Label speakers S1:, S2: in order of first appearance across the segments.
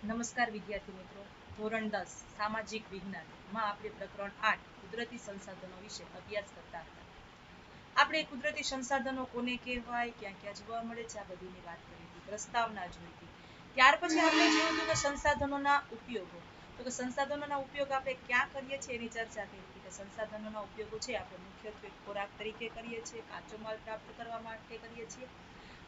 S1: નમસ્કાર વિદ્યાર્થી મિત્રો, ધોરણ 10 સામાજિક વિજ્ઞાનમાં આપણે પ્રકરણ 8 કુદરતી સંસાધનો વિશે અભ્યાસ કરતા હતા। આપણે કુદરતી સંસાધનો કોને કહેવાય, ક્યાં ક્યાં જોવા મળે છે, આ બધીની વાત કરી હતી, પ્રસ્તાવના જોઈ હતી। ત્યાર પછી આપણે જોયું કે સંસાધનોના ઉપયોગો, તો કે સંસાધનોના ઉપયોગ આપણે ક્યાં કરીએ છીએ એની ચર્ચા કરી હતી કે સંસાધનોના ઉપયોગો છે આપણે મુખ્યત્વે ખોરાક તરીકે કરીએ છીએ, કાચો માલ પ્રાપ્ત કરવા માટે કરીએ છીએ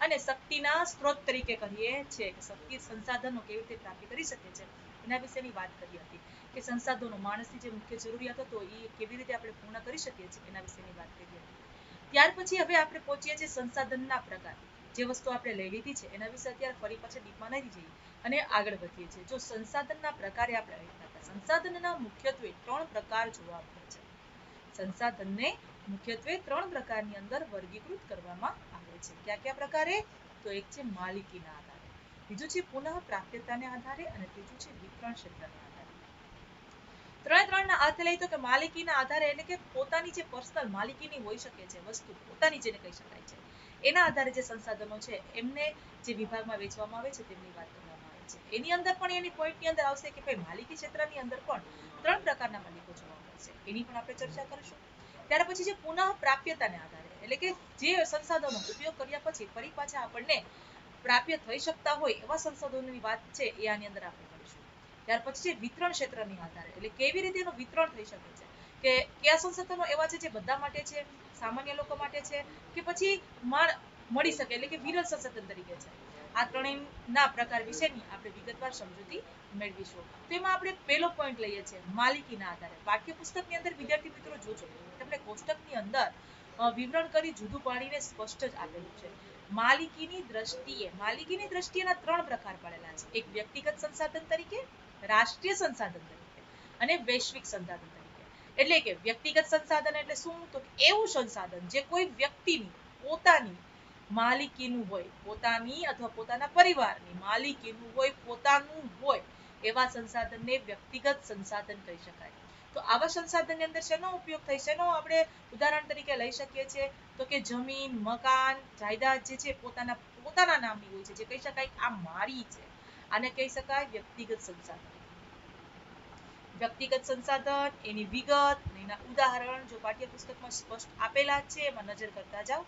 S1: અને શક્તિના સ્ત્રોત તરીકે કહીએ છીએ કે શક્તિ સંસાધનો કેવી રીતે પ્રાપ્ત કરી શકે છે એના વિશેની વાત કરી હતી કે સંસાધનો માણસની જે મુખ્ય જરૂરિયાત હતો એ કેવી રીતે આપણે પૂર્ણ કરી શકીએ છીએ એના વિશેની વાત કરી હતી। ત્યાર પછી હવે આપણે પહોંચીએ છીએ સંસાધનના પ્રકાર, જે વસ્તુ આપણે લઈ લીધી છે એના વિશે અત્યારે ફરી પાછા ડીપમાં નહીં જઈએ અને આગળ વધીએ છીએ। જો સંસાધનના પ્રકારે આપણે લખતા હતા, સંસાધનના મુખ્યત્વે 3 પ્રકાર જોવા મળે છે। સંસાધનને મુખ્યત્વે 3 પ્રકારની અંદર વર્ગીકૃત કરવામાં આવે છે। કયા કયા પ્રકારે? તો એક છે માલિકીના આધારે, બીજું છે પુનઃ પ્રાપ્યતાને આધારે અને ત્રીજું છે વિતરણ ક્ષેત્રને આધારે। ત્રણના અર્થ લઈ તો કે માલિકીના આધારે એટલે કે પોતાની જે પર્સનલ માલિકીની હોઈ શકે છે વસ્તુ, પોતાની જેને કહી શકાય છે, એના આધારે જે સંસાધનો છે એમને જે વિભાગમાં વેચવામાં આવે છે તેમની વાત કરવામાં આવે છે। એની અંદર પણ એની પોઈન્ટની અંદર આવશે કે ભાઈ માલિકી ક્ષેત્રની અંદર પણ 3 પ્રકારના માલિકો જોવા મળશે, એની પણ આપણે ચર્ચા કરીશું। ત્યાર પછી જે પુનઃ પ્રાપ્યતાને આધારે એટલે કે જે સંસાધનો ઉપયોગ કર્યા પછી ફરી પાછા આપણને પ્રાપ્ય થઈ શકતા હોય એવા સંસાધનોની વાત છે એ આની અંદર આપણે કરીશું। ત્યાર પછી છે વિતરણ ક્ષેત્રની આધારે એટલે કેવી રીતે એનું વિતરણ થઈ શકે છે, કે કયા સંસાધનો એવા છે જે બધા માટે છે, સામાન્ય લોકો માટે છે કે પછી મળી શકે એટલે કે વિરલ સંસાધન તરીકે છે। આ ત્રણેયના પ્રકાર વિશેની આપણે વિગતવાર સમજૂતી મેળવીશું। તો એમાં આપણે પહેલો પોઈન્ટ લઈએ છીએ માલિકીના આધારે। પાઠ્યપુસ્તકની અંદર વિદ્યાર્થી મિત્રો જોજો તમને કોષ્ટકની અંદર વિવરણ કરી જુદું પાડીને સ્પષ્ટ જ આપેલું છે। માલિકીની દ્રષ્ટિએના 3 પ્રકાર પડેલા છે, એક વ્યક્તિગત સંસાધન તરીકે, રાષ્ટ્રીય સંસાધન તરીકે અને વૈશ્વિક સંસાધન તરીકે। એટલે કે વ્યક્તિગત સંસાધન એટલે શું? તો એવું સંસાધન જે કોઈ વ્યક્તિની પોતાની માલિકીનું હોય, પોતાની અથવા પોતાના પરિવારની માલિકીનું હોય, પોતાનું હોય એવા સંસાધનને વ્યક્તિગત સંસાધન કહી શકાય। તો આવા સંસાધનની અંદર શેનો ઉપયોગ થાય, શેનો આપણે ઉદાહરણ તરીકે લઈ શકીએ છીએ તો કે જમીન, મકાન, જાયદાદ જે છે પોતાના નામની હોય છે, જે કહી શકાય આ મારી છે, આને કહી શકાય વ્યક્તિગત સંસાધન। વ્યક્તિગત સંસાધન, એની વિગત અને એના ઉદાહરણ જો પાઠ્યપુસ્તકમાં સ્પષ્ટ આપેલા છે એમાં નજર કરતા જાઓ।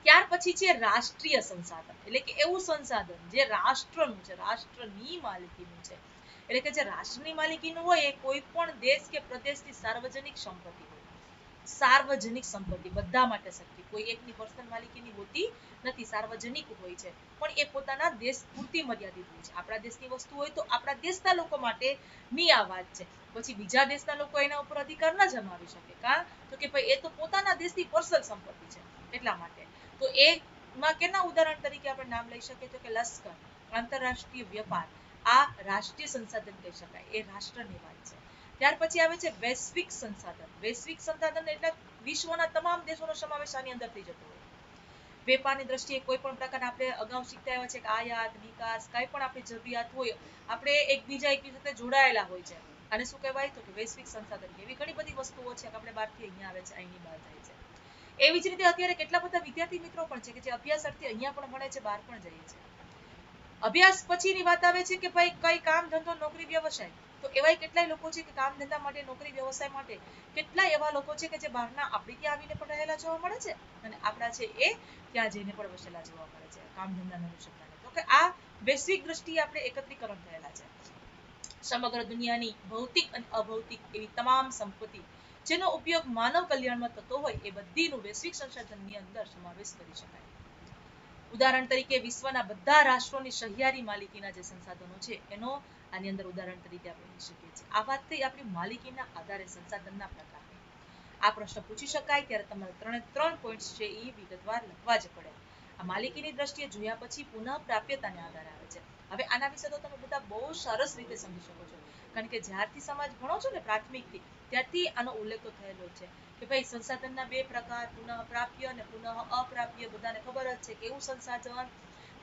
S1: ત્યાર પછી છે રાષ્ટ્રીય સંસાધન એટલે કે એવું સંસાધન જે રાષ્ટ્રનું છે, રાષ્ટ્રની માલિકીનું છે, એટલે કે જે રાષ્ટ્રની માલિકીનું હોય એ કોઈ પણ દેશ કે પ્રદેશની સાર્વજનિક સંપત્તિ હોય, સાર્વજનિક સંપત્તિ બધા માટે શક્તિ, કોઈ એકની પર્સનલ માલિકીની હોતી નથી, સાર્વજનિક હોય છે, પણ એ પોતાના દેશ પૂરતી મર્યાદિત હોય છે। આપણા દેશની વસ્તુ હોય તો આપણા દેશના લોકો માટે ની આ વાત છે, પછી બીજા દેશના લોકો એના ઉપર અધિકાર ન જમાવી શકે, કારણ તો કે ભાઈ એ તો પોતાના દેશની પર્સનલ સંપત્તિ છે એટલા માટે। તો એમાં કેના ઉદાહરણ તરીકે આપણે નામ લઈ શકીએ તો કે લશ્કર, આંતરરાષ્ટ્રીય વ્યાપાર, આ રાષ્ટ્રીય સંસાધન કહી શકાય, એ રાષ્ટ્રની વાત છે। ત્યાર પછી આવે છે વૈશ્વિક સંસાધન। વૈશ્વિક સંસાધન એટલે વિશ્વના તમામ દેશોનો સમાવેશ આની અંદર થઈ જતો હોય। વેપારની દ્રષ્ટિએ કોઈ પણ પ્રકારના આપણે અગાઉ શીખતા આવ્યા છે કે આયાત નિકાસ કાંઈ પણ આપણી જરૂરિયાત હોય, આપણે એકબીજા સાથે જોડાયેલા હોય છે, અને શું કહેવાય તો કે વૈશ્વિક સંસાધન। એવી ઘણી બધી વસ્તુઓ છે કે આપણે બહારથી અહીંયા આવે છે, અહીંની બહાર જાય છે। એવી જ રીતે અત્યારે કેટલા બધા વિદ્યાર્થી મિત્રો પણ છે કે જે અભ્યાસ અર્થે અહીંયા પણ ભણે છે, બહાર પણ જાય છે। અભ્યાસ પછીની વાત આવે છે કે ભાઈ કઈ કામ ધંધો નોકરી વ્યવસાય, તો એવાય કેટલાય લોકો છે કે કામ ધંધા માટે, નોકરી વ્યવસાય માટે કેટલાય એવા લોકો છે કે જે બહારના આપણે ત્યાં આવીને પણ રહેલા જોવા મળે છે અને આપણા છે એ ત્યાં જઈને પણ વસેલા જોવા મળે છે કામ ધંધાના અનુસંધાને। તો કે આ વૈશ્વિક દ્રષ્ટિએ આપણે એકત્રીકરણ થયેલા છે। સમગ્ર દુનિયાની ભૌતિક અને અભૌતિક એવી તમામ સંપત્તિ જેનો ઉપયોગ માનવ કલ્યાણમાં થતો હોય એ બધીનું વૈશ્વિક સંસાધનની અંદર સમાવેશ કરી શકાય। ઉદાહરણ તરીકે વિશ્વના બધા રાષ્ટ્રોની સહિયારી માલિકીના જે સંસાધનો છે એનો આની અંદર ઉદાહરણ તરીકે આપણે લઈ શકીએ છીએ। આ વાત થઈ આપણી માલિકીના આધારે સંસાધનના પ્રકારની। આ પ્રશ્ન પૂછી શકાય ત્યારે તમારે 3 પોઈન્ટ્સ છે એ વિગતવાર લખવા જ પડે। આ માલિકીની દ્રષ્ટિએ જોયા પછી પુનઃ પ્રાપ્યતાને આધારે આવે છે। હવે આના વિશે તો તમે બધા બહુ સરસ રીતે સમજી શકો છો, કારણ કે જ્યારથી સમાજ ભણો છો ને પ્રાથમિકથી ત્યારથી આનો ઉલ્લેખ થયેલો છે કે ભાઈ સંસાધનના 2 પ્રકાર, પુનઃ પ્રાપ્ય અને પુનઃ અપ્રાપ્ય, બધાને ખબર જ છે કે એવું સંસાધન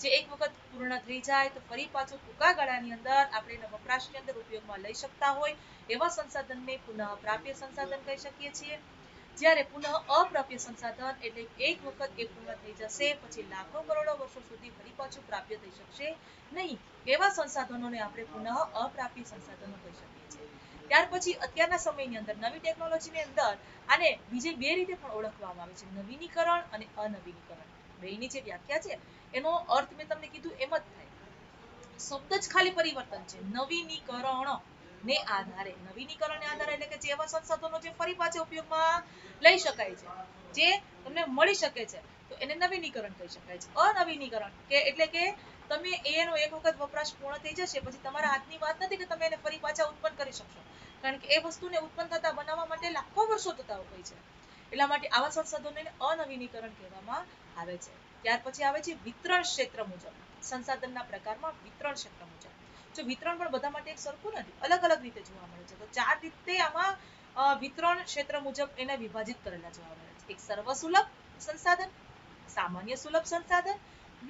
S1: જે એક વખત પૂર્ણ થઈ જાય તો ફરી પાછું ટૂંકા ગાળાની અંદર આપણે એના વપરાશની અંદર ઉપયોગમાં લઈ શકતા હોય એવા સંસાધનને પુનઃ પ્રાપ્ય સંસાધન કહી શકીએ છીએ। જ્યારે પુનઃ અપ્રાપ્ય સંસાધન એટલે એક વખત એ પૂર્ણ થઈ જશે પછી લાખો કરોડો વર્ષો સુધી ફરી પાછું પ્રાપ્ય થઈ શકશે નહીં એવા સંસાધનોને આપણે પુનઃ અપ્રાપ્ય સંસાધનો કહી શકીએ છીએ. ત્યાર પછી અત્યારના સમયની અંદર નવી ટેકનોલોજીની અંદર આને બીજી બે રીતે પણ ઓળખવામાં આવે છે, નવીનીકરણ અને અનવીનીકરણ. બેયની જે વ્યાખ્યા છે એનો અર્થ મેં તમને કીધું એમ જ થાય. શબ્દ જ ખાલી પરિવર્તન છે. નવીનીકરણ ને આધારે, નવીનીકરણને આધારે એટલે કે જેવા સંસાધનો જે ફરી પાછા ઉપયોગમાં લઈ શકાય છે, જે તમને મળી શકે છે, તો એને નવીનીકરણ કહી શકાય છે. અનવીનીકરણ કે એટલે કે તમે એનો એક વખત વપરાશ પૂર્ણ થઈ જશે પછી તમારા હાથની વાત નથી કે તમે એને ફરી પાછા ઉત્પન્ન કરી શકશો, કારણ કે એ વસ્તુને ઉત્પન્ન થતા બનાવવા માટે લાખો વર્ષો થતા હોય છે. એટલા માટે આવા સંસાધનોને અનવીનીકરણ કહેવામાં આવે છે. ત્યાર પછી આવે છે વિતરણ ક્ષેત્ર મુજબ. સંસાધનના પ્રકારમાં વિતરણ ક્ષેત્ર મુજબ. જો વિતરણ પણ બધા માટે એક સરખું નથી, અલગ અલગ રીતે જોવા મળે છે. તો 4 રીતે આમાં વિતરણ ક્ષેત્ર મુજબ એને વિભાજિત કરેલા જોવા મળે છે. એક સર્વસુલભ સંસાધન, સામાન્ય સુલભ સંસાધન,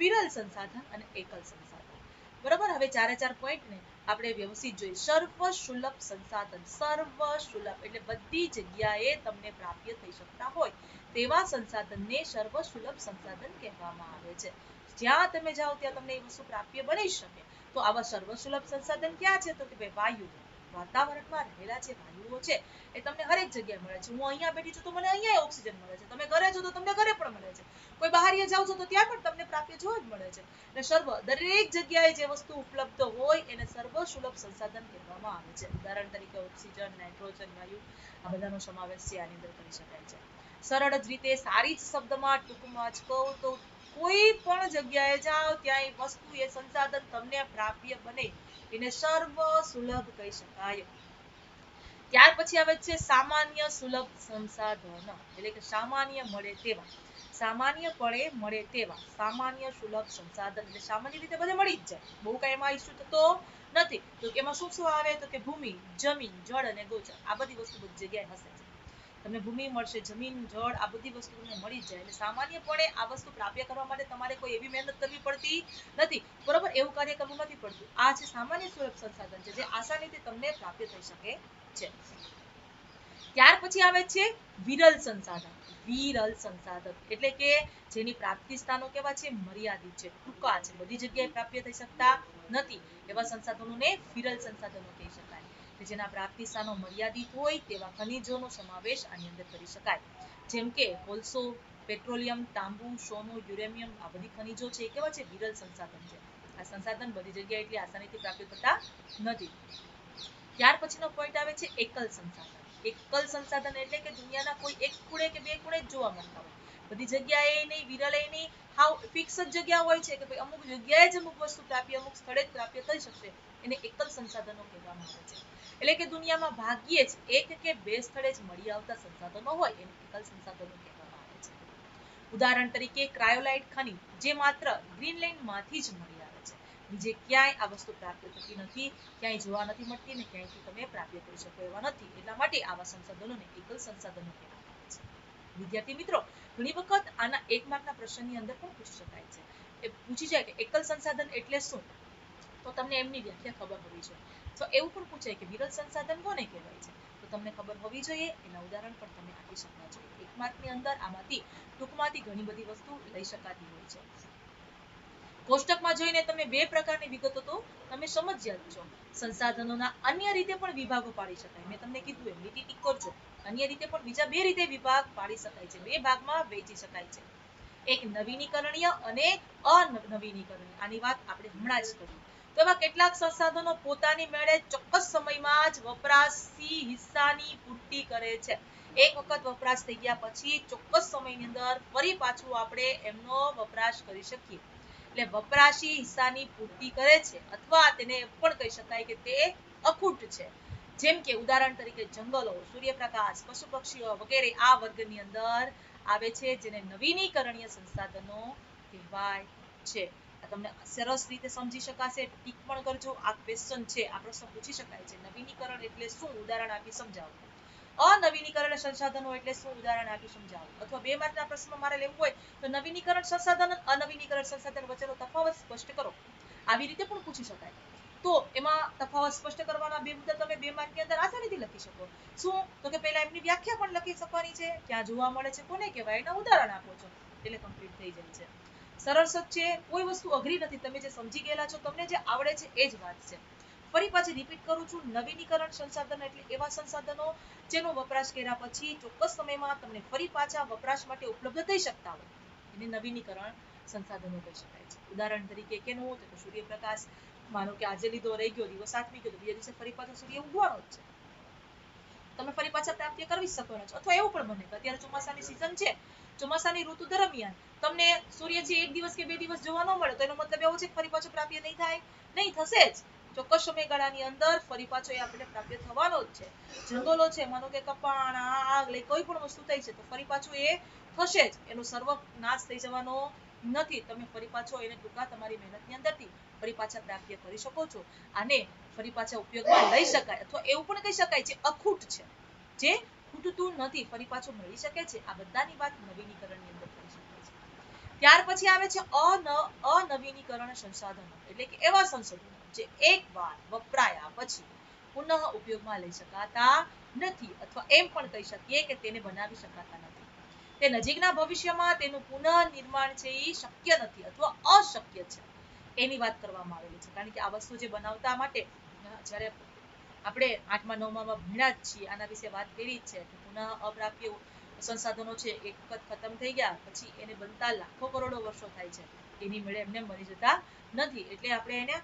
S1: વિરલ સંસાધન અને એકલ સંસાધન. બરાબર. હવે 4 પોઈન્ટને આપણે વ્યવસ્થિત જોઈએ. સર્વ સુલભ સંસાધન. સર્વ સુલભ એટલે બધી જગ્યાએ તમને પ્રાપ્ય થઈ શકતા હોય તેવા સંસાધનને સર્વ સુલભ સંસાધન કહેવામાં આવે છે. જ્યાં તમે જાઓ ત્યાં તમને એ વસ્તુ પ્રાપ્ય બની શકે. તો આવા સર્વસુલભ સંસાધન ક્યાં છે? તો કે ભાઈ વાયુ. વાતાવરણમાં રહેલા જે વાયુઓ છે એ તમને હરેક જગ્યાએ મળે છે. હું અહીંયા બેઠી છું તો મને અહીંયા ઓક્સિજન મળે છે, તમે ઘરે છો તો તમને ઘરે પણ મળે છે, કોઈ બહાર જાઓ છો તો ત્યાં પણ તમને પ્રાપ્ય જોવા જ મળે છે. એટલે સર્વ, દરેક જગ્યાએ જે વસ્તુ ઉપલબ્ધ હોય એને સર્વસુલભ સંસાધન કહેવામાં આવે છે. ઉદાહરણ તરીકે ઓક્સિજન, નાઇટ્રોજન વાયુ, આ બધાનો સમાવેશ છે આની અંદર કરી શકાય છે. સરળ જ રીતે સારી જ શબ્દમાં ટૂંકમાં જ કહું તો કોઈ પણ જગ્યાએ જાઓ ત્યાં એ વસ્તુ એ સંસાધન તમને પ્રાપ્ય બને એને સર્વ સુલભ કહી શકાય. ત્યાર પછી આવે છે સામાન્ય સુલભ સંસાધન, એટલે કે સામાન્ય મળે તેવા, સામાન્યપણે મળે તેવા સામાન્ય સુલભ સંસાધન એટલે સામાન્ય રીતે બધે મળી જ જાય, બહુ કઈ એમાં ઇસ્યુ થતો નથી. તો એમાં શું શું આવે? તો કે ભૂમિ, જમીન, જળ અને ગોચર. આ બધી વસ્તુ બધી જગ્યાએ હશે. તમને ભૂમિ મળશે, જમીન, જળ, આ બધી વસ્તુ તમને મળી જ જાય. એટલે સામાન્યપણે આ વસ્તુ પ્રાપ્ય કરવા માટે તમારે કોઈ એવી મહેનત કરવી પડતી નથી. બરોબર, એવું કાર્ય કરવું નથી પડતું. આ છે સામાન્ય સુલભ સંસાધન છે જે આસાનીથી તમને પ્રાપ્ય થઈ શકે છે. ત્યાર પછી આવે છે વિરલ સંસાધન. વિરલ સંસાધન એટલે કે જેની પ્રાપ્તિ સ્થાનો કેવા છે? મર્યાદિત છે, ટૂંકા છે, બધી જગ્યાએ પ્રાપ્ય થઈ શકતા નથી. એવા સંસાધનોને વિરલ સંસાધનો કહી શકાય. જેના પ્રાપ્તિ સ્થાનો મર્યાદિત હોય તેવા ખનિજોનો સમાવેશ આની અંદર કરી શકાય. જેમ કે કોલસો, પેટ્રોલિયમ, તાંબુ, સોનું, યુરેનિયમ, આ બધી ખનિજો છે એ કેવા છે? વિરલ સંસાધન છે. આ સંસાધન બધી જગ્યાએ એટલી આસાનીથી પ્રાપ્ય થતા નથી. ત્યાર પછીનો પોઈન્ટ આવે છે એકલ સંસાધન. એકલ સંસાધન એટલે કે દુનિયાના કોઈ એક ખૂણે કે બે ખૂણે જ જોવા મળતા હોય, બધી જગ્યાએ નહીં, વિરલે નહીં, હાવ ફિક્સ જ જગ્યા હોય છે કે ભાઈ અમુક જગ્યાએ જ અમુક વસ્તુ પ્રાપ્ય, અમુક સ્થળે જ પ્રાપ્ય થઈ શકશે, એને એકલ સંસાધનો કહેવામાં આવે છે. એટલે કે દુનિયામાં ભાગ્યે જ એક કે બે સ્થળે જ મળી આવતા સંસાધનો હોય એને એકલ સંસાધનો કહેવામાં આવે છે. ઉદાહરણ તરીકે ક્રાયોલાઇટ ખનિજ જે માત્ર ગ્રીનલેન્ડમાંથી જ મળી આવે છે, બીજે ક્યાંય આ વસ્તુ પ્રાપ્ય થતી નથી, ક્યાંય જોવા નથી મળતી ને ક્યાંયથી તમે પ્રાપ્ય કરી શકો એવા નથી. એટલા માટે આવા સંસાધનોને એકલ સંસાધનો કહેવામાં આવે છે. વિદ્યાર્થી મિત્રો, ઘણી વખત આના 1 માર્કના પ્રશ્નની અંદર પણ પૂછી શકાય છે. એ પૂછી જાય કે એકલ સંસાધન એટલે શું, તો તમને એમની વ્યાખ્યા ખબર હોવી જોઈએ. તો એવું પણ પૂછાય કે વિરલ સંસાધન કોને કહેવાય છે, તો તમને ખબર હોવી જોઈએ. એના ઉદાહરણ પણ તમે આપી શકવા જોઈએ. 1 માર્કની અંદર આમાંથી ટૂંકમાંથી ઘણી બધી વસ્તુ લઈ શકાતી હોય છે. કોષ્ટકમાં જોઈને તમે 2 પ્રકારની વિગતો તો તમે સમજ્યા જ છો. સંસાધનોના અન્ય રીતે પણ વિભાગો પાડી શકાય. મેં તમને કીધું એમ લીટી ટીક કરજો. અન્ય રીતે પણ બીજા 2 રીતે વિભાગ પાડી શકાય છે, 2 ભાગમાં વહેંચી શકાય છે. એક નવીનીકરણીય અને અનવીનીકરણીય. આની વાત આપણે હમણાં જ કરી. તો એવા કેટલાક સંસાધનો પોતાની મેળે ચોક્કસ સમયમાં જ વપરાશી હિસ્સાની પૂર્તિ કરે છે. એક વખત વપરાશ થઈ ગયા પછી ચોક્કસ સમયની અંદર ફરી પાછું આપણે એમનો વપરાશ કરી શકીએ. એટલે વપરાશી હિસ્સાની પૂર્તિ કરે છે, અથવા તેને પણ કહી શકાય કે તે અખૂટ છે. જેમ કે ઉદાહરણ તરીકે જંગલો, સૂર્યપ્રકાશ, પશુ પક્ષીઓ વગેરે આ વર્ગની અંદર આવે છે, જેને નવીનીકરણીય સંસાધનો કહેવાય છે. તમને સરસ રીતે સમજી શકાશે. ટીક પણ કરજો. આ ક્વેશ્ચન છે, આ પ્રશ્ન પૂછી શકાય છે. નવીનીકરણ એટલે શું? ઉદાહરણ આપી સમજાવો. અનવીનીકરણ સંસાધનો એટલે શું? ઉદાહરણ આપી સમજાવો. અથવા 2 માર્કના પ્રશ્નમાં મારે લેવું હોય તો નવીનીકરણ સંસાધન અને અનવીનીકરણ સંસાધન વચ્ચેનો તફાવત સ્પષ્ટ કરો. આવી રીતે પણ પૂછી શકાય. તો એમાં તફાવત સ્પષ્ટ કરવાના બે મુદ્દા તમે 2 માર્કની અંદર આસાનીથી લખી શકો. શું તો કે પહેલા એમની વ્યાખ્યા પણ લખી શકવાની છે, ક્યાં જોવા મળે છે, કોને કહેવાય, એના ઉદાહરણ આપો છો એટલે કમ્પ્લીટ થઈ જાય છે. સરળ સજ છે, કોઈ વસ્તુ અઘરી નથી. તમે જે સમજી ગયેલા છો, તમને જે આવડે છે એ જ વાત છે. ફરી પાછી રિપીટ કરું છું, નવીનીકરણ સંસાધનો એટલે એવા સંસાધનો જેનો વપરાશ કર્યા પછી ચોક્કસ સમયમાં તમને ફરી પાછા વપરાશ માટે ઉપલબ્ધ થઈ શકતા હોય એને નવીનીકરણ સંસાધનો કહી શકાય છે. ઉદાહરણ તરીકે કેનું, તો સૂર્યપ્રકાશ. માનો કે આજે લીધો રહી ગયો, દિવસ આથમી ગયો, તો બીજા દિવસે ફરી પાછો સૂર્ય ઉગવાનો જ છે. તમે ફરી પાછા પ્રાપ્તિ કરવી શકો છો. અથવા એવું પણ બને કે અત્યારે ચોમાસાની સિઝન છે, ચોમાસાની ઋતુ દરમિયાન તમને સૂર્ય છે 1 દિવસ કે 2 દિવસ જોવા ન મળે, તો એનો મતલબ એવો છે કે ફરી પાછો પ્રાપ્ય નહીં થાય, નહીં થશે જ. ચોક્કસ સમયગાળાની અંદર ફરી પાછો એ આપણે પ્રાપ્ય થવાનો જ છે. જંગલો છે, માનો કે કપાણ, આગ, કોઈ પણ વસ્તુ થઈ છે, તો ફરી પાછું એ થશે જ. એનો સર્વ નાશ થઈ જવાનો નથી. તમે ફરી પાછો એને ટૂંકા તમારી મહેનતની અંદરથી ફરી પાછા પ્રાપ્ય કરી શકો છો. આને ફરી પાછા ઉપયોગમાં લઈ શકાય, અથવા એવું પણ કહી શકાય છે અખૂટ છે, જે ખૂટતું નથી, ફરી પાછું મળી શકે છે. આ બધાની વાત નવીનીકરણની અંદર કરી શકાય છે. ત્યાર પછી આવે છે અનવીનીકરણ સંસાધનો, એટલે કે એવા સંસાધનો જે એકવાર વપરાયા પછી પુનઃ ઉપયોગમાં લઈ શકાતા નથી, અથવા એમ પણ કહી શકીએ કે તેને બનાવી શકાતા નથી. તે નજીકના ભવિષ્યમાં તેનું પુનઃનિર્માણ છે એ શક્ય નથી, અથવા અશક્ય છે, એની વાત કરવામાં આવેલી છે. કારણ કે આ વસ્તુ જે બનાવતા માટે જ્યારે આપણે 8મા 9મા ભણ્યા જ છીએ, આના વિશે વાત કરી જ છે કે પુનઃ અપ્રાપ્ય સંસાધનો છે એક વખત ખતમ થઈ ગયા પછી એને બનતા લાખો કરોડો વર્ષો થાય છે, એની મેળે એમને મરી જતા નથી. એટલે આપણે એને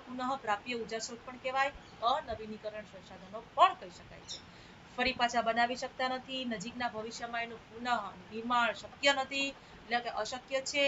S1: પુનઃ પ્રાપ્ય ઉર્જા સ્ત્રોત પણ કહેવાય, અનવીનીકરણ સંસાધનો પણ કહી શકાય છે. ફરી પાછા બનાવી શકતા નથી, નજીકના ભવિષ્યમાં એનું પુનઃ નિર્માણ શક્ય નથી, એટલે કે અશક્ય છે.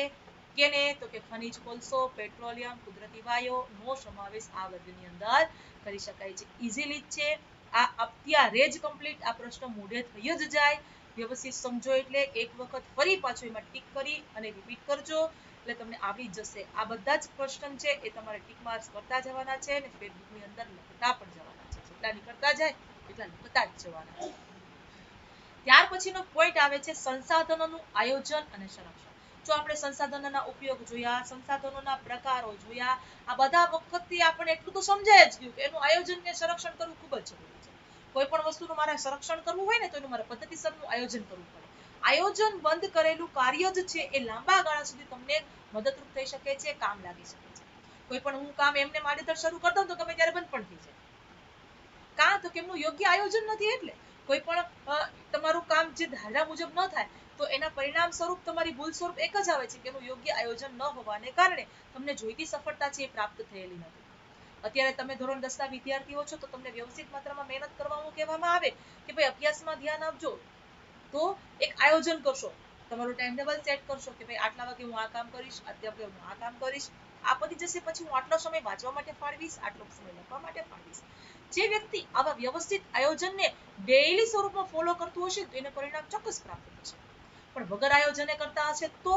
S1: કેને, તો કે ખનિજ કોલસો, પેટ્રોલિયમ, કુદરતી વાયુ નો સમાવેશ આ વર્ગની અંદર કરી શકાય છે. ઇઝીલી જ છે આ. અત્યારે જ કમ્પ્લીટ આ પ્રશ્ન મોઢે થઈ જ જાય. વ્યવસ્થિત સમજો એટલે એક વખત ફરી પાછો એમાં ટીક કરી અને રિપીટ કરજો એટલે તમને આવડી જશે. આ બધા જ ક્વેશ્ચન છે એ તમારે ટીક માર્ક્સ કરતા જવાના છે અને ફેસબુકની અંદર લખતા પણ જવાના છે. જેટલા નીકળતા જાય એટલા લખતા જ જવાના છે. ત્યાર પછીનો પોઈન્ટ આવે છે સંસાધનોનું આયોજન અને સંરક્ષણ. જો આપણે સંસાધનોના ઉપયોગ જોયા, સંસાધનોના પ્રકારો જોયા, આ બધા વખતથી આપણે એટલું તો સમજાય જ ગયું કે એનું આયોજન ને સંરક્ષણ કરવું ખૂબ જ જરૂરી છે. કોઈ પણ વસ્તુનું મારે સંરક્ષણ કરવું હોય ને તો એનું મારે પદ્ધતિસરનું આયોજન કરવું પડે. આયોજન બંધ કરેલું કાર્ય જ છે એ લાંબા ગાળા સુધી તમને મદદરૂપ થઈ શકે છે, કામ લાગી શકે છે. કોઈ પણ હું કામ એમને માડેતર શરૂ કરતો તો ગમે ત્યારે બંધ પણ થઈ જાય. કાં તો કેમનું યોગ્ય આયોજન નથી. એટલે કોઈ પણ તમારું કામ જે ધારા મુજબ ન થાય તો એના પરિણામ સ્વરૂપ તમારી ભૂલ સ્વરૂપ એક જ આવે છે કે એનું યોગ્ય આયોજન ન હોવાને કારણે તમને જોઈતી સફળતા છે એ પ્રાપ્ત થયેલી નથી. અત્યારે તમે ધોરણ 10 ના વિદ્યાર્થીઓ છો તો તમને વ્યવસ્થિત માત્રામાં મહેનત કરવાનું કહેવામાં આવે કે ભાઈ અભ્યાસમાં ધ્યાન આપજો, તો એક આયોજન કરશો, તમારું ટાઈમ ટેબલ સેટ કરશો કે ભાઈ આટલા વાગે હું આ કામ કરીશ, આટલા વાગે હું આ કામ કરીશ, આ પતી જશે પછી હું આટલો સમય વાંચવા માટે ફાળવીશ, આટલો સમય લખવા માટે ફાળવીશ. જે વ્યક્તિ આવા વ્યવસ્થિત આયોજનને ડેઈલી સ્વરૂપમાં ફોલો કરતું હશે તો એને પરિણામ ચોક્કસ પ્રાપ્ત થશે. પણ વગર આયોજને કરતા હશે તો,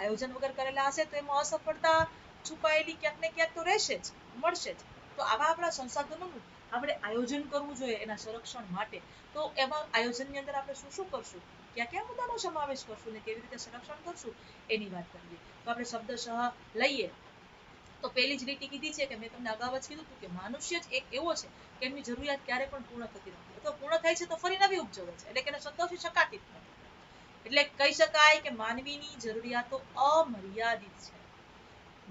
S1: આયોજન વગર કરેલા હશે તો એમાં અસફળતા છુપાયેલી ક્યાંક ને ક્યાંક તો રહેશે જ, મળશે જ. તો આવા આપણા સંસાધનોનું આપણે આયોજન કરવું જોઈએ એના સંરક્ષણ માટે. તો એમાં આયોજનની અંદર આપણે શું શું કરશું, ક્યાં ક્યાં મુદ્દાનો સમાવેશ કરશું ને કેવી રીતે સંરક્ષણ કરશું એની વાત કરીએ. તો આપણે શબ્દશઃ લઈએ તો પહેલી જ લીટી કીધી છે કે મેં તમને અગાઉ જ કીધું હતું કે મનુષ્ય જ એક એવો છે કે એમની જરૂરિયાત ક્યારે પણ પૂર્ણ થતી નથી, અથવા પૂર્ણ થાય છે તો ફરી નવી ઉપજવે છે, એટલે કે એને સંતોષી શકાતી જ નથી. એટલે કહી શકાય કે માનવીની જરૂરિયાતો અમર્યાદિત છે.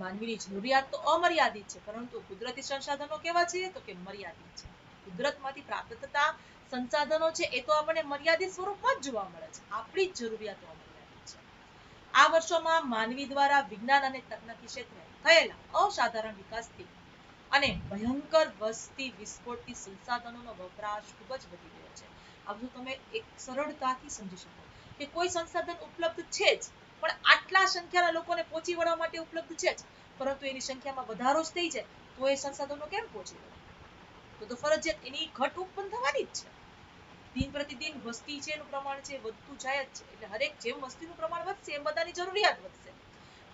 S1: માનવીની જરૂરિયાત તો અમર્યાદિત છે, પરંતુ કુદરતી સંસાધનો કેવા છે તો કે મર્યાદિત છે. કુદરતમાંથી પ્રાપ્ત થતા સંસાધનો છે એ તો આપણને મર્યાદિત સ્વરૂપમાં જ જોવા મળે છે. આપણી જ જરૂરિયાતો અમર્યાદિત છે. આ વર્ષોમાં માનવી દ્વારા વિજ્ઞાન અને તકનીકી ક્ષેત્રે થયેલા અસાધારણ વિકાસથી અને ભયંકર વસ્તી વિસ્ફોટથી સંસાધનોનો વપરાશ ખૂબ જ વધી ગયો છે. આ બધું તમે એક સરળતાથી સમજી શકો કે કોઈ સંસાધન ઉપલબ્ધ છે જ, પણ આટલા સંખ્યાના લોકોને પહોંચી વળવા માટે ઉપલબ્ધ છે જ, પરંતુ એની સંખ્યામાં વધારો જ થઈ જાય તો એ સંસાધનો કેમ પહોંચી વળે? તો ફરજિયાત એની ઘટ ઉત્પન્ન થવાની જ છે. દિન પ્રતિદિન વસ્તી છે એનું પ્રમાણ છે વધતું જાય જ છે. એટલે હરેક જેમ વસ્તીનું પ્રમાણ વધશે એમ બધાની જરૂરિયાત વધશે.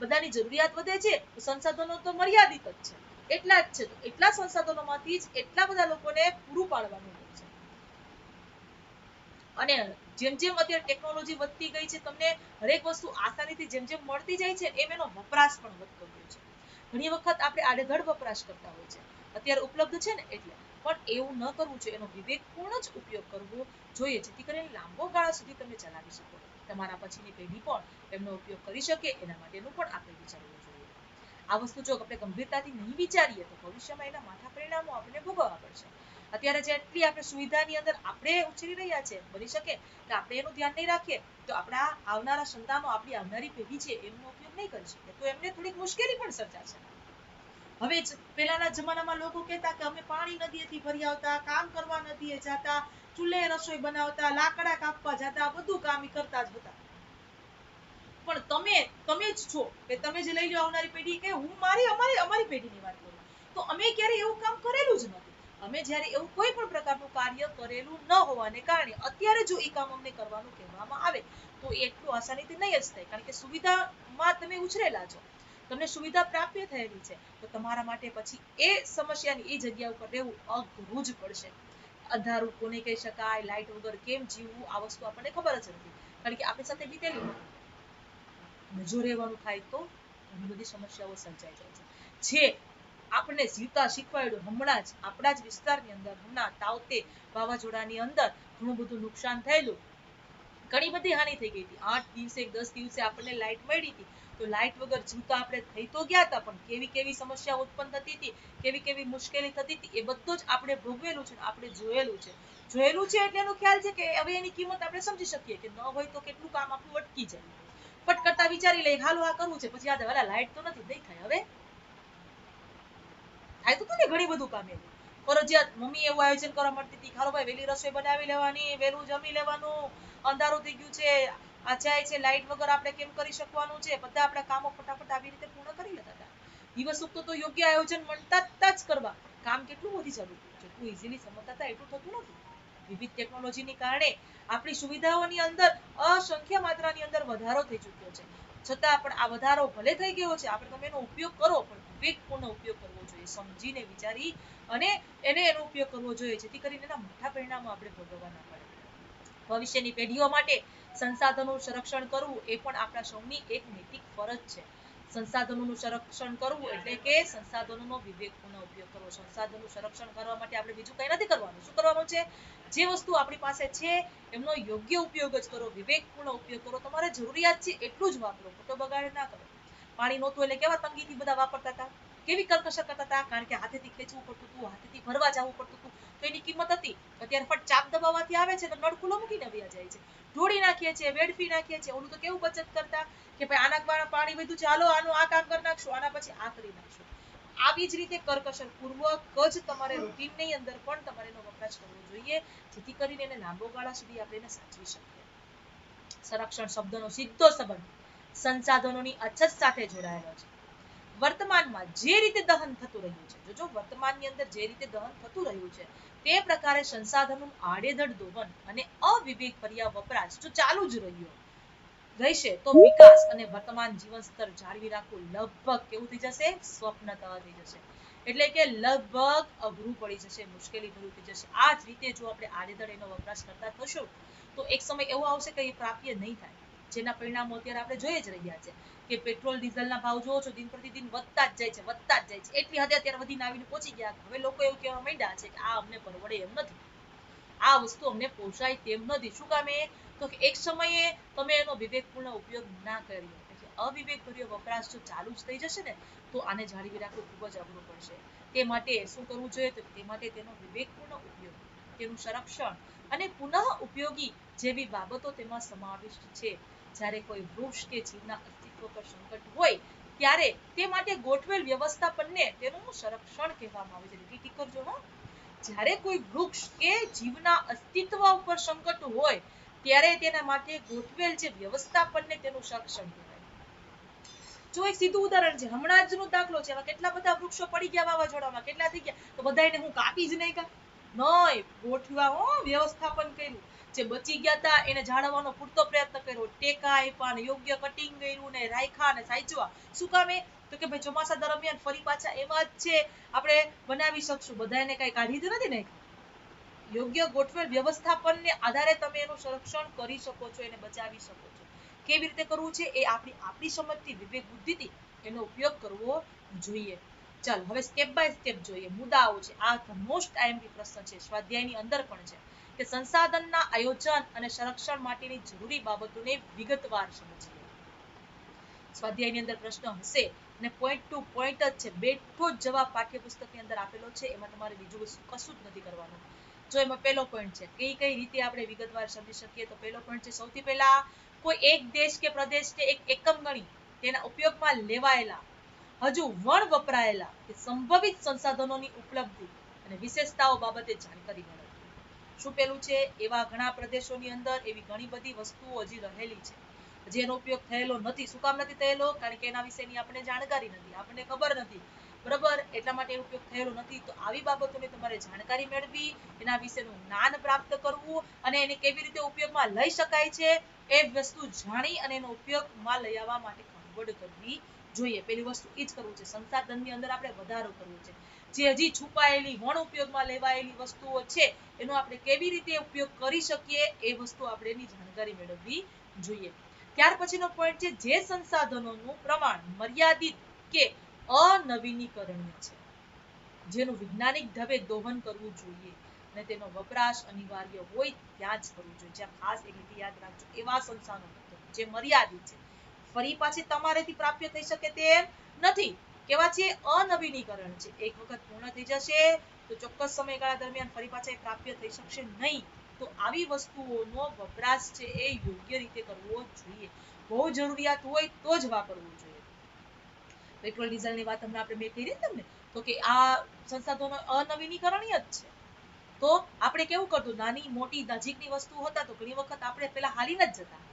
S1: બધાની જરૂરિયાત વધે છે તો સંસાધનો તો મર્યાદિત જ છે, એટલા જ છે. તો એટલા સંસાધનોમાંથી જ એટલા બધા લોકોને પૂરું પાડવાનું હોય છે. અને જેમ જેમ અત્યારે ટેકનોલોજી વધતી ગઈ છે, તમને હરેક વસ્તુ આસાનીથી જેમ જેમ મળતી જાય છે એમ એનો વપરાશ પણ વધતો ગયો છે. ઘણી વખત આપણે આડેધડ વપરાશ કરતા હોય છે, અત્યારે ઉપલબ્ધ છે ને એટલે, પણ એવું ન કરવું જોઈએ. એનો વિવેકપૂર્ણ જ ઉપયોગ કરવો જોઈએ, જેથી કરીને લાંબો ગાળા સુધી તમે ચલાવી શકો, તમારા પછીની પેઢી પણ એમનો ઉપયોગ કરી શકે, એના માટેનું પણ આપણે વિચારવું જોઈએ. આ વસ્તુ જો આપણે ગંભીરતાથી નહીં વિચારીએ તો ભવિષ્યમાં એના માઠા પરિણામો આપણે ભોગવવા પડશે. અત્યારે જેટલી આપણે સુવિધાની અંદર આપણે ઉછરી રહ્યા છે, બની શકે કે આપણે એનું ધ્યાન નહીં રાખીએ તો આપણા આવનારા સંતાનો, આપણી આવનારી પેઢી છે, એમનો ઉપયોગ નહીં કરી શકે, તો એમને થોડીક મુશ્કેલી પણ સર્જાશે. હવે પહેલાના જમાનામાં લોકો કહેતા કે અમે પાણી નદીએથી ભરી આવતા, કામ કરવા નદીએ જતા, ચૂલે રસોઈ બનાવતા, લાકડા કાપવા જતા, બધું કામ કરતા જ હતા. પણ તમે જ છો કે તમે જે લઈ લો આવનારી પેઢી, કે હું અમારી પેઢીની વાત કરું, તો અમે ક્યારે એવું કામ કરેલું જ નથી. અમે જ્યારે એવું કોઈ પણ પ્રકારનું કાર્ય કરેલું ન હોવાને કારણે અત્યારે જો એ કામ અમને કરવાનું કહેવામાં આવે તો એટલું આસાનીથી નહીં જ થાય, કારણ કે સુવિધામાં તમે ઉછરેલા છો, તમને સુવિધા પ્રાપ્ય થયેલી છે, તો તમારા માટે પછી એ સમસ્યાની એ જગ્યા ઉપર રહેવું અઘરું જ પડશે. અંધારું કોને કહી શકાય, લાઇટ વગર કેમ જીવવું, આ વસ્તુ આપણને ખબર જ નથી, કારણ કે આપણી સાથે વીતેલી નથી. જો રહેવાનું થાય તો ઘણી બધી સમસ્યાઓ સર્જાઈ જાય છે. જે આપણને જીવતા શીખવાડ્યું, હમણાં જ આપણા જ વિસ્તારની અંદર હમણાં તાવતે વાવાઝોડાની અંદર ઘણું બધું નુકસાન થયેલું, ઘણી બધી હાનિ થઈ ગઈ હતી. 8 દિવસે 10 દિવસે આપણને લાઇટ મળી હતી, તો લાઇટ વગર જીવતા આપણે થઈ તો ગયા હતા, પણ કેવી કેવી સમસ્યા ઉત્પન્ન થતી હતી, કેવી કેવી મુશ્કેલી થતી હતી, એ બધું જ આપણે ભોગવેલું છે, આપણે જોયેલું છે. એટલે એનો ખ્યાલ છે કે હવે એની કિંમત આપણે સમજી શકીએ કે ન હોય તો કેટલું કામ આપણું અટકી જાય. ફટ કરતા વિચારી લઈએ હાલો આ કરવું છે, પછી યાદ આવે લાઇટ તો નથી, નહીં થાય. હવે થાય તો ને ઘણી બધું કામ એવું ફરજિયાત મમ્મી એવું આયોજન કરવા મળતી હતી, હાલો ભાઈ વહેલી રસોઈ બનાવી લેવાની, વહેલું જમી લેવાનું, અંધારું થઈ ગયું છે, આ જાય છે, લાઇટ વગર આપણે કેમ કરી શકવાનું છે, બધા આપણા કામો ફટાફટ આવી રીતે પૂર્ણ કરી લેતા હતા. દિવસ ઉગતો તો યોગ્ય આયોજન મળતા જ કરવા, કામ કેટલું વધી જતું, જેટલું ઇઝીલી સમજતા હતા એટલું થતું નથી. વિવિધ ટેકનોલોજીની કારણે આપણી સુવિધાઓની અંદર અસંખ્ય માત્રાની અંદર વધારો થઈ ચૂક્યો છે, છતાં પણ આ વધારો ભલે થઈ ગયો છે, આપણે તમે એનો ઉપયોગ કરો, પણ વિવેકપૂર્ણ ઉપયોગ કરવો જોઈએ, સમજીને વિચારી અને એનો ઉપયોગ કરવો જોઈએ, જેથી કરીને એના મોટા પરિણામો આપણે ભોગવવા ના પડે. ભવિષ્યની પેઢીઓ માટે સંસાધનોનું સંરક્ષણ કરવું એ પણ આપણા સૌની એક નૈતિક ફરજ છે. સંસાધનોનું સંરક્ષણ કરવું એટલે કે સંસાધનોનો વિવેકપૂર્ણ ઉપયોગ કરવો. સંસાધનોનું સંરક્ષણ કરવા માટે આપણે બીજું કંઈ નથી કરવાનું. શું કરવાનું છે? જે વસ્તુ આપણી પાસે છે એમનો યોગ્ય ઉપયોગ જ કરો, વિવેકપૂર્ણ ઉપયોગ કરો. તમારે જરૂરિયાત છે એટલું જ વાપરો, ખોટો બગાડ ના કરો. પાણી નહોતું એટલે કેવા તંગીથી બધા વાપરતા હતા, કેવી કરકસર કરતા હતા, કારણ કે હાથેથી ખેંચવું પડતું હતું, હાથેથી ભરવા જવું પડતું હતું, તો એની કિંમત હતી. અત્યારે ફટ ચાપ દબાવવાથી આવે છે તો નળ ખુલ્લો મૂકીને વયા જાય છે, ઢોળી નાખીએ છીએ, વેડફી નાખીએ છીએ. ઓલું તો કેવું બચત કરતા કે ભાઈ આના પાણી વધ્યું છે, હાલો આનું આ કામ કરી નાખશું, આના પછી આ કરી નાખશું. આવી જ રીતે કરકસર પૂર્વક જ તમારે રૂટીનની અંદર પણ તમારે એનો વપરાશ કરવો જોઈએ, જેથી કરીને એને લાંબો ગાળા સુધી આપણે એને સાચવી શકીએ. સંરક્ષણ શબ્દનો સીધો સંબંધ સંસાધનોની અછત સાથે જોડાયેલો છે. વર્તમાનમાં જે રીતે દહન થતું રહ્યું છે, જો વર્તમાનની અંદર જે રીતે દહન થતું રહ્યું છે તે પ્રકારે સંસાધનોનું આડેધડ દોહન અને અવિવેકભર્યા વપરાશ જો ચાલુ જ રહેશે તો વિકાસ અને વર્તમાન જીવન સ્તર જાળવી રાખવું લગભગ કેવું થઈ જશે? સ્વપ્નતઃ થઈ જશે. એટલે કે લગભગ અઘરું પડી જશે, મુશ્કેલી ભર્યું થઈ જશે. આ જ રીતે જો આપણે આડેધડ એનો વપરાશ કરતા થશું તો એક સમય એવો આવશે કે એ પ્રાપ્ય નહીં થાય, જેના પરિણામો અત્યારે આપણે જોઈ જ રહ્યા છે કે પેટ્રોલ ડીઝલના ભાવ જોવો છો, દિન પ્રતિદિન વધતા જ જાય છે. એટલી હદે અત્યારે વધીને આવીને પહોંચી ગયા. હવે લોકો એવું કહેવા માંડ્યા છે કે આ અમને પરવડે એમ નથી, આ વસ્તુ અમને પોસાય તેમ નથી. શું કામે? તો કે એક સમયે તમે એનો વિવેકપૂર્ણ ઉપયોગ ના કર્યો, એટલે અવિવેકભર્યો વપરાશ જો ચાલુ જ થઈ જશે ને તો આને જાળવી રાખવું ખૂબ જ અઘરું પડશે. તે માટે શું કરવું જોઈએ? તો તે માટે તેનો વિવેકપૂર્ણ ઉપયોગ, તેનું સંરક્ષણ અને પુનઃ ઉપયોગી જેવી બાબતો તેમાં સમાવિષ્ટ છે. જ્યારે કોઈ વૃક્ષ કે જીવના અસ્તિત્વ પર સંકટ હોય ત્યારે તે માટે ગોઠવેલ વ્યવસ્થાપનને તેનું સંરક્ષણ કહેવામાં આવે છે. રીપીટ કરજો હો. જ્યારે કોઈ વૃક્ષ કે જીવના અસ્તિત્વ ઉપર સંકટ હોય ત્યારે તેના માટે ગોઠવેલ જે વ્યવસ્થાપનને તેનું સંરક્ષણ કહેવાય. જો એક સીધું ઉદાહરણ છે, હમણાં જ નો દાખલો છે. કેટલા બધા વૃક્ષો પડી ગયા વાવાઝોડામાં, કેટલા થઈ ગયા? તો બધાને હું કાપી જ નહીં કા? નહીં, ગોઠવા, વ્યવસ્થાપન કર્યું. જે બચી ગયા હતા એને જાળવવાનો પૂરતો પ્રયત્ન કર્યો, ટેકા આપ્યા, યોગ્ય કટિંગ કર્યું ને રાખ્યા ને સાચવા. શું કામે? તો કે ભાઈ ચોમાસા દરમિયાન ફરી પાછા એમાં જ છે આપણે બનાવી શકશું. બધાને કઈ કાઢી જ નથી નાખ્યા. યોગ્ય ગોઠવેલ વ્યવસ્થાપનને આધારે તમે એનું સંરક્ષણ કરી શકો છો, એને બચાવી શકો છો. કેવી રીતે કરવું છે એ આપણી સમજથી, વિવેક બુદ્ધિથી એનો ઉપયોગ કરવો જોઈએ. ચાલ હવે સ્ટેપ બાય સ્ટેપ જોઈએ. મુદ્દાઓ છે, આ મોસ્ટ આઈએમપી પ્રશ્ન છે, સ્વાધ્યાયની અંદર પણ છે કે સંસાધનના આયોજન અને સંરક્ષણ માટેની જરૂરી બાબતોને વિગતવાર સમજીએ. સ્વાધ્યાયની અંદર પ્રશ્ન હશે અને પોઈન્ટ ટુ પોઈન્ટ જ છે, બેઠો જ જવાબ પાઠ્યપુસ્તકની અંદર આપેલો છે, એમાં તમારે બીજું કશું જ નથી કરવાનું. જો એમાં પહેલો પોઈન્ટ છે કઈ કઈ રીતે આપણે વિગતવાર સમજી શકીએ, તો પહેલો પોઈન્ટ છે સૌથી પહેલા કોઈ એક દેશ કે પ્રદેશને એક એકમ ગણી તેના ઉપયોગમાં લેવાયેલા હજુ વણ વપરાયેલા કે સંભવિત સંસાધનોની ઉપલબ્ધિ અને વિશેષતાઓ બાબતે જાણકારી મેળવવી. શું પેલું છે, એવા ઘણા પ્રદેશોની અંદર એવી ઘણી બધી વસ્તુઓ હજી રહેલી છે જેનો ઉપયોગ થયેલો નથી. શું કામ નથી થયેલો? કારણ કે એના વિશેની આપણને જાણકારી નથી, આપણને ખબર નથી, બરાબર, એટલા માટે ઉપયોગ થયેલો નથી. તો આવી બાબતોની તમારે જાણકારી મેળવી, એના વિશેનું જ્ઞાન પ્રાપ્ત કરવું અને એને કેવી રીતે ઉપયોગમાં લઈ શકાય છે એ વસ્તુ જાણી અને એનો ઉપયોગમાં લઈ આવવા માટે ખબર કરવી જોઈએ. પેલી વસ્તુ એ જ કરવું છે, સંસાધનની અંદર આપણે વધારો કરવો છે. જે હજી છુપાયેલી વણ ઉપયોગમાં લેવાયેલી વસ્તુઓ છે એનો આપણે કેવી રીતે ઉપયોગ કરી શકીએ એ વસ્તુ આપણે એની જાણકારી મેળવવી જોઈએ. ત્યાર પછીનો પોઈન્ટ છે, જે સંસાધનોનું પ્રમાણ મર્યાદિત કે અનવીનીકરણીય છે જેનું વૈજ્ઞાનિક ઢબે દોહન કરવું જોઈએ અને તેનો વપરાશ અનિવાર્ય હોય ત્યાં જ કરવું જોઈએ. જ્યાં ખાસ એક રીતે યાદ રાખજો, એવા સંસાધનો જે મર્યાદિત છે, ફરી પાછી તમારેથી પ્રાપ્ય થઈ શકે તેમ નથી. કેવા છે? અનવીનીકરણ છે. એક વખત પૂર્ણ થઈ જશે તો ચોક્કસ સમયગાળા દરમિયાન ફરી પાછા પ્રાપ્ય થઈ શકશે નહીં. તો આવી વસ્તુઓનો વપરાશ છે એ યોગ્ય રીતે કરવો જોઈએ. બહુ જરૂરિયાત હોય તો જ વાપરવું જોઈએ. પેટ્રોલ ડીઝલની વાત હમણાં આપણે મેં કરી તમને, તો કે આ સંસાધનો અનવીનીકરણીય જ છે. તો આપણે કેવું કરતું, નાની મોટી નજીકની વસ્તુ હતા તો ઘણી વખત આપણે પેલા હાલીને જતા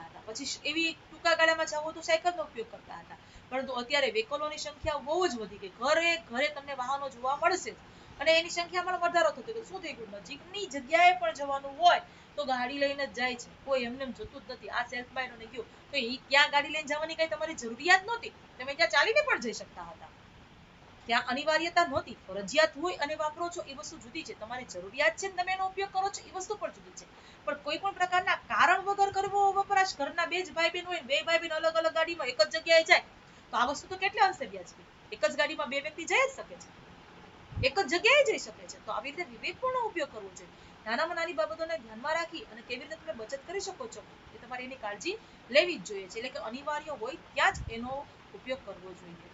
S1: હતા, પછી એવી ટૂંકા ગાળામાં જવું તો સાયકલનો ઉપયોગ કરતા હતા. પરંતુ અત્યારે વ્હીકલોની સંખ્યા બહુ જ વધી ગઈ, ઘરે ઘરે તમને વાહનો જોવા મળશે અને એની સંખ્યામાં વધારો થતો. તો શું થઈ ગયું, નજીકની જગ્યાએ પણ જવાનું હોય તો ગાડી લઈને જ જાય છે, કોઈ એમને જતું જ નથી. આ સેલ્ફ બાય ને ગયું તો ત્યાં ગાડી લઈને જવાની કઈ તમારી જરૂરિયાત નહોતી, તમે ત્યાં ચાલીને પણ જઈ શકતા હતા. ત્યાં અનિવાર્યતા નહોતી. ફરજિયાત હોય અને વાપરો છો એ વસ્તુ જુદી છે, તમારી જરૂરિયાત છે તમે એનો ઉપયોગ કરો છો એ વસ્તુ પણ જુદી છે. પણ કોઈ પણ પ્રકારના કારણ વગર કરવો વપરાશ, ઘરના બે જ ભાઈ બહેન હોય, બે ભાઈ બહેન અલગ અલગ ગાડીમાં એક જ જગ્યાએ જાય તો આ વસ્તુ તો કેટલા અંશે વ્યાજબી. એક જ ગાડીમાં બે વ્યક્તિ જઈ જ શકે છે, એક જ જગ્યાએ જઈ શકે છે. તો આવી રીતે વિવેકપૂર્ણ ઉપયોગ કરવો જોઈએ. નાનામાં નાની બાબતોને ધ્યાનમાં રાખી અને કેવી રીતે તમે બચત કરી શકો છો એ તમારે એની કાળજી લેવી જ જોઈએ છે. એટલે કે અનિવાર્ય હોય ત્યાં જ એનો ઉપયોગ કરવો જોઈએ.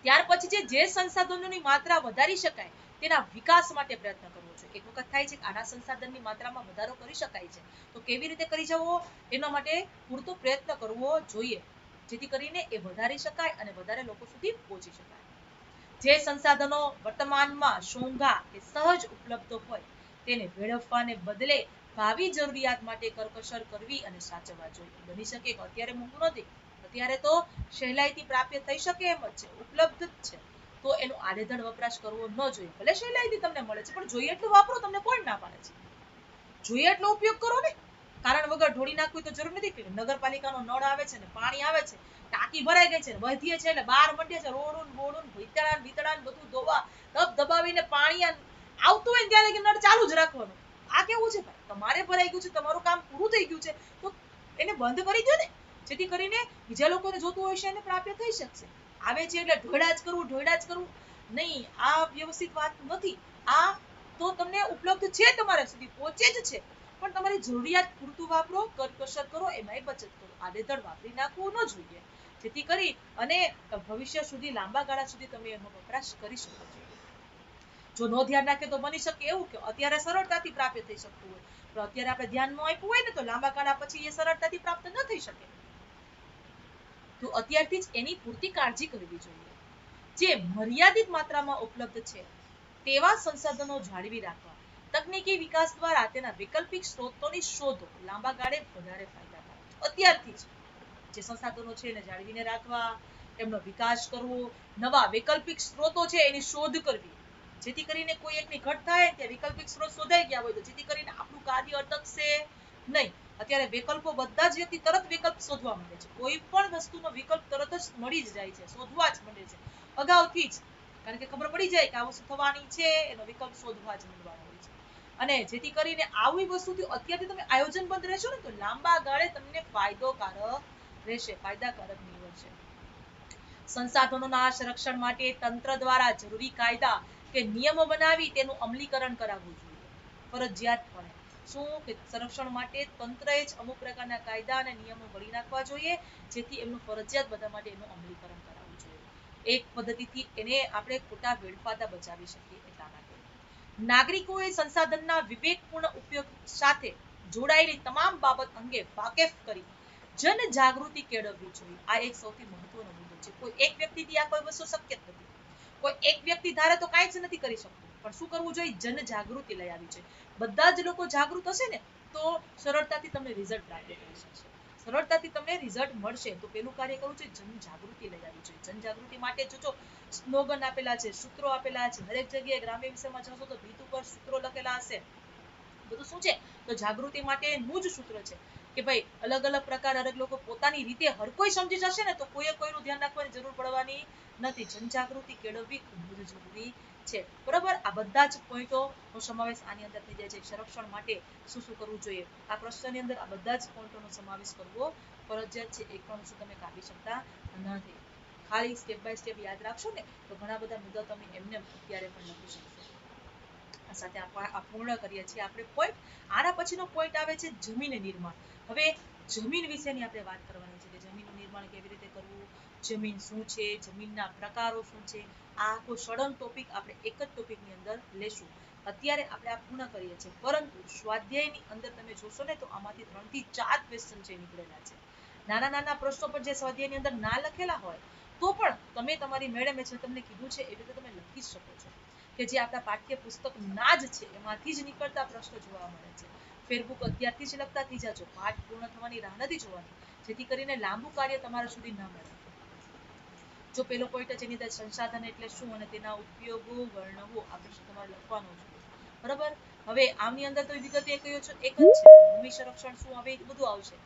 S1: ત્યાર પછી જે સંસાધનોની માત્રા વધારી શકાય તેના વિકાસ માટે પ્રયત્ન કરવો જોઈએ. એક વખત થાય છે કે આના સંસાધનની માત્રામાં વધારો કરી શકાય છે તો કેવી રીતે કરી જવો એના માટે પૂરતો પ્રયત્ન કરવો જોઈએ, જેથી કરીને એ વધારી શકાય અને વધારે લોકો સુધી પહોંચી શકાય. જે સંસાધનો વર્તમાનમાં સોંઘા કે સહજ ઉપલબ્ધ હોય તેને વેડફવાને બદલે ભાવિ જરૂરિયાત માટે કરકસર કરવી અને સાચવવા જોઈએ. બની શકે કે અત્યારે મોંઘું નથી, અત્યારે તો સહેલાઈથી પ્રાપ્ય થઈ શકે એમ જ છે, ઉપલબ્ધ જ છે, તો એનો આડેધડ વપરાશ કરવો ન જોઈએ. ભલે સહેલાઈથી તમને મળે છે પણ જોઈએ એટલું વાપરો, તમને કોણ ના પાડે છે? જોઈએ એટલો ઉપયોગ કરો ને. કારણ વગર ઢોળી નાખવી તો જરૂર નથી. નગરપાલિકાનો નળ આવે છે ને પાણી આવે છે, ટાંકી ભરાઈ ગઈ છે, વધીએ છે એટલે બહાર મંડે છે રોડું બોડું ભીતળાન બધું ધોવા દબાવીને પાણી આવતું હોય ત્યારે નળ ચાલુ જ રાખવાનું. આ કેવું છે ભાઈ, તમારે ભરાઈ ગયું છે, તમારું કામ પૂરું થઈ ગયું છે તો એને બંધ કરી દો ને, જેથી કરીને બીજા લોકોને જોતું હોય છે એને પ્રાપ્ય થઈ શકશે. આવે છે એટલે ઢોળા જ કરવું નહીં, આ વ્યવસ્થિત વાત નથી. આ તો તમને ઉપલબ્ધ છે, તમારા સુધી પહોંચે જ છે, પણ તમારી જરૂરિયાત પૂરતું વાપરો, કરકસર કરો, એમાંય બચત કરો. આડેધડ વાપરી નાખવું ન જોઈએ, જેથી કરી અને ભવિષ્ય સુધી લાંબા ગાળા સુધી તમે એનો વપરાશ કરી શકો છો. જો નો ધ્યાન રાખે તો બની શકે એવું કે અત્યારે સરળતાથી પ્રાપ્ત થઈ શકતું હોય, પણ અત્યારે આપણે ધ્યાન ન આપ્યું હોય ને તો લાંબા ગાળા પછી એ સરળતાથી પ્રાપ્ત ન થઈ શકે. તો અત્યારથી જ એની પૂરતી કાળજી કરવી જોઈએ. જે મર્યાદિત માત્રામાં ઉપલબ્ધ છે તેવા સંસાધનો જાળવી રાખવા, તકનીકી વિકાસ દ્વારા તેના વૈકલ્પિક સ્ત્રોતોની શોધ લાંબા ગાળે વધારે ફાયદાકારક. અત્યારથી જ જે સંસાધનો છે એને જાળવીને રાખવા, એમનો વિકાસ કરવો, નવા વૈકલ્પિક સ્ત્રોતો છે એની શોધ કરવી, જેથી કરીને કોઈ એકની ઘટ થાય ત્યાં વૈકલ્પિક સ્ત્રોત શોધાઈ ગયા હોય તો જેથી કરીને આપણું કાર્ય અટકશે નહીં. અત્યારે વિકલ્પો બધા જ વ્યક્તિ તરત વિકલ્પ શોધવા માંડે છે, કોઈ પણ વસ્તુનો વિકલ્પ તરત જ મળી જ જાય છે, શોધવા જ માંડે છે અગાઉથી જ, કારણ કે ખબર પડી જાય કે આ વસ્તુ થવાની છે, એનો વિકલ્પ શોધવા જ માંડવાનો હોય છે. અને જેથી કરીને આવી વસ્તુથી અત્યારથી તમે આયોજનબદ્ધ રહેશો ને તો લાંબા ગાળે તમને ફાયદોકારક રહેશે, ફાયદાકારક નીવડશે. સંસાધનોના સંરક્ષણ માટે તંત્ર દ્વારા જરૂરી કાયદા કે નિયમો બનાવી તેનું અમલીકરણ કરાવવું જોઈએ ફરજિયાતપણે. શું કે સંરક્ષણ માટે તંત્રએ જ અમુક પ્રકારના કાયદા અને નિયમો ઘડી નાખવા જોઈએ, જેથી એમનું ફરજિયાત બધા માટે એનું અમલીકરણ કરાવવું જોઈએ. એક પદ્ધતિથી એને આપણે ખોટા વેડફાતા બચાવી શકીએ એટલા માટે નાગરિકોએ સંસાધનના વિવેકપૂર્ણ ઉપયોગ સાથે જોડાયેલી તમામ બાબત અંગે વાકેફ કરી જનજાગૃતિ કેળવવી જોઈએ. આ એક સૌથી મહત્વનો મુદ્દો છે. કોઈ એક વ્યક્તિથી આ કોઈ વસ્તુ શક્ય જ નથી. કોઈ એક વ્યક્તિ ધારે તો કાંઈ જ નથી કરી શકતું, પણ શું કરવું જોઈએ? જનજાગૃતિ લઈ આવી છે. બધા જ લોકો જાગૃત હશે ને તો સરળતાથી તમને રિઝલ્ટ પ્રાપ્ત થઈ શકશે, સરળતાથી તમને રિઝલ્ટ મળશે. તો પેલું કાર્ય કરવું છે, જનજાગૃતિ લઈ આવી છે. જનજાગૃતિ માટે જો સ્લોગન આપેલા છે, સૂત્રો આપેલા છે, દરેક જગ્યાએ ગ્રામ્ય વિષયમાં જશો તો ભીત ઉપર સૂત્રો લખેલા હશે. બધું શું છે? તો જાગૃતિ માટેનું જ સૂત્ર છે કે ભાઈ અલગ અલગ પ્રકાર અલગ લોકો પોતાની રીતે હર કોઈ સમજી જશે ને તો કોઈએ કોઈનું ધ્યાન રાખવાની જરૂર પડવાની નથી. જનજાગૃતિ કેળવવી ખૂબ જ જરૂરી છે. બરાબર, આ બધા જ પોઈન્ટો નો સમાવેશ આની અંદર થઈ જાય છે. સંરક્ષણ માટે શું શું કરવું જોઈએ, આ પ્રશ્નની અંદર આ બધા જ પોઈન્ટોનો સમાવેશ કરવો ફરજિયાત છે. એક પણ વસ્તુ તમે કાપી શકતા નથી. ખાલી સ્ટેપ બાય સ્ટેપ યાદ રાખશો ને તો ઘણા બધા મુદ્દા તમે એમને અત્યારે પણ લખી શકશો. આ સાથે આ પૂર્ણ કરીએ છીએ આપણે પોઈન્ટ. આના પછીનો પોઈન્ટ આવે છે જમીન નિર્માણ. હવે જમીન વિશેની આપણે વાત કરવાની છે કે જમીનનું નિર્માણ કેવી રીતે કરવું, જમીન શું છે, જમીનના પ્રકારો શું છે. આ આખો સળંગ ટોપિક આપણે એક જ ટોપિકની અંદર લેશું. અત્યારે આપણે આ પૂર્ણ કરીએ છીએ, પરંતુ સ્વાધ્યાયની અંદર તમે જોશો ને તો આમાંથી 3 થી 4 ક્વેશ્ચન છે નીકળેલા છે. નાના નાના પ્રશ્નો પણ જે સ્વાધ્યાયની અંદર ના લખેલા હોય તો પણ તમે તમારી મેડમે છે તમને કીધું છે એ રીતે તમે લખી શકો છો, કે જે આપણા પાઠ્ય પુસ્તકના જ છે એમાંથી જ નીકળતા પ્રશ્નો જોવા મળે છે. ફેરબુક અત્યારથી જ લખતા થઈ જાજો, પાઠ પૂર્ણ થવાની રાહ નથી જોવાની, જેથી કરીને લાંબુ કાર્ય તમારા સુધી ન મળે. જો પેલો પોઈન્ટ છે એની અંદર સંસાધન એટલે શું અને તેના ઉપયોગો વર્ણવો આ પ્રશ્ન તમારે લખવાનો છે. બરાબર, હવે આમની અંદર તો વિગત એક જ છે, ભૂમિ સંરક્ષણ શું આવે એ બધું આવશે,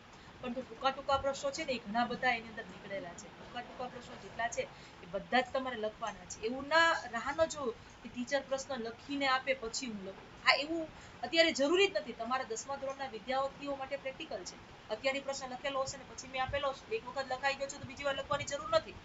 S1: પરંતુ ટૂંકા ટૂંકા પ્રશ્નો છે ને એ ઘણા બધા એની અંદર નીકળેલા છે. ટૂંકા ટૂંકા પ્રશ્નો જેટલા છે એ બધા જ તમારે લખવાના છે. એવું ના રાહ ન જો કે ટીચર પ્રશ્ન લખીને આપે પછી હું લખું. હા, એવું અત્યારે જરૂરી જ નથી. તમારા 10મા ધોરણના વિદ્યાર્થીઓ માટે પ્રેક્ટિકલ છે. અત્યારે પ્રશ્ન લખેલો હશે ને પછી મેં આપેલો એક વખત લખાઈ ગયો છે તો બીજી વાર લખવાની જરૂર નથી.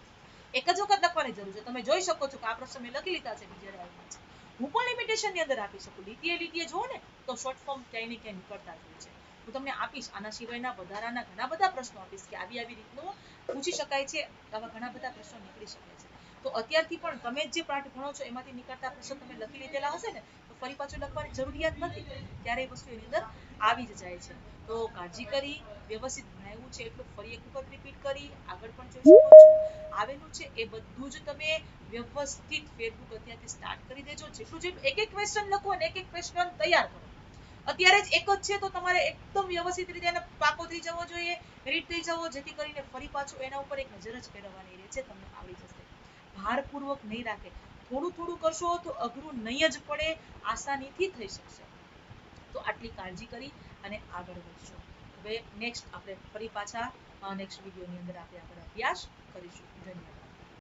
S1: એક જ વખત લખવાની જરૂર છે. તમે જોઈ શકો છો કે આ પ્રશ્ન મેં લખી લીધા છે, બીજા આવ્યા છે. હું પણ લિમિટેશન ની અંદર આપી શકું. લીટીએ જુઓ ને તો શોર્ટ ફોર્મ ક્યાંય ને ક્યાંય નીકળતા જ હોય છે. હું તમને આપીશ, આના સિવાયના વધારાના ઘણા બધા પ્રશ્નો આપીશ કે આવી રીતનું પૂછી શકાય છે. આવા ઘણા બધા પ્રશ્નો નીકળી શકે છે. તો અત્યારથી પણ તમે જે પાઠ ભણો છો એમાંથી નીકળતા પ્રશ્નો તમે લખી લીધેલા હશે ને તો ફરી પાછું લખવાની જરૂરિયાત નથી, ક્યારેય વસ્તુ એની અંદર આવી જ જાય છે. તો કાળજી કરી વ્યવસ્થિત ભણાવ્યું છે એટલું ફરી એક વખત રિપીટ કરી આગળ પણ જોઈ શકો છો. આવેલું છે એ બધું જ તમે વ્યવસ્થિત ફેરબુક અત્યારથી સ્ટાર્ટ કરી દેજો. જેટલું એક એક ક્વેશ્ચન લખો અને એક એક ક્વેશ્ચન તૈયાર કરો. અત્યારે જ એક જ છે તો તમારે એકદમ વ્યવસ્થિત રીતે એને પાકો થઈ જવો જોઈએ, રીડ થઈ જવો, જેથી કરીને ફરી પાછું એના ઉપર એક નજર જ ફેરવવાની રહે છે, તમને આવડી જશે. ભારપૂર્વક નહીં રાખે, થોડું થોડું કરશો તો અઘરું નહીં જ પડે, આસાનીથી થઈ શકશે. તો આટલી કાળજી કરી અને આગળ વધશો. હવે નેક્સ્ટ આપણે ફરી પાછા નેક્સ્ટ વિડીયોની અંદર આપણે આગળ અભ્યાસ કરીશું. ધન્યવાદ.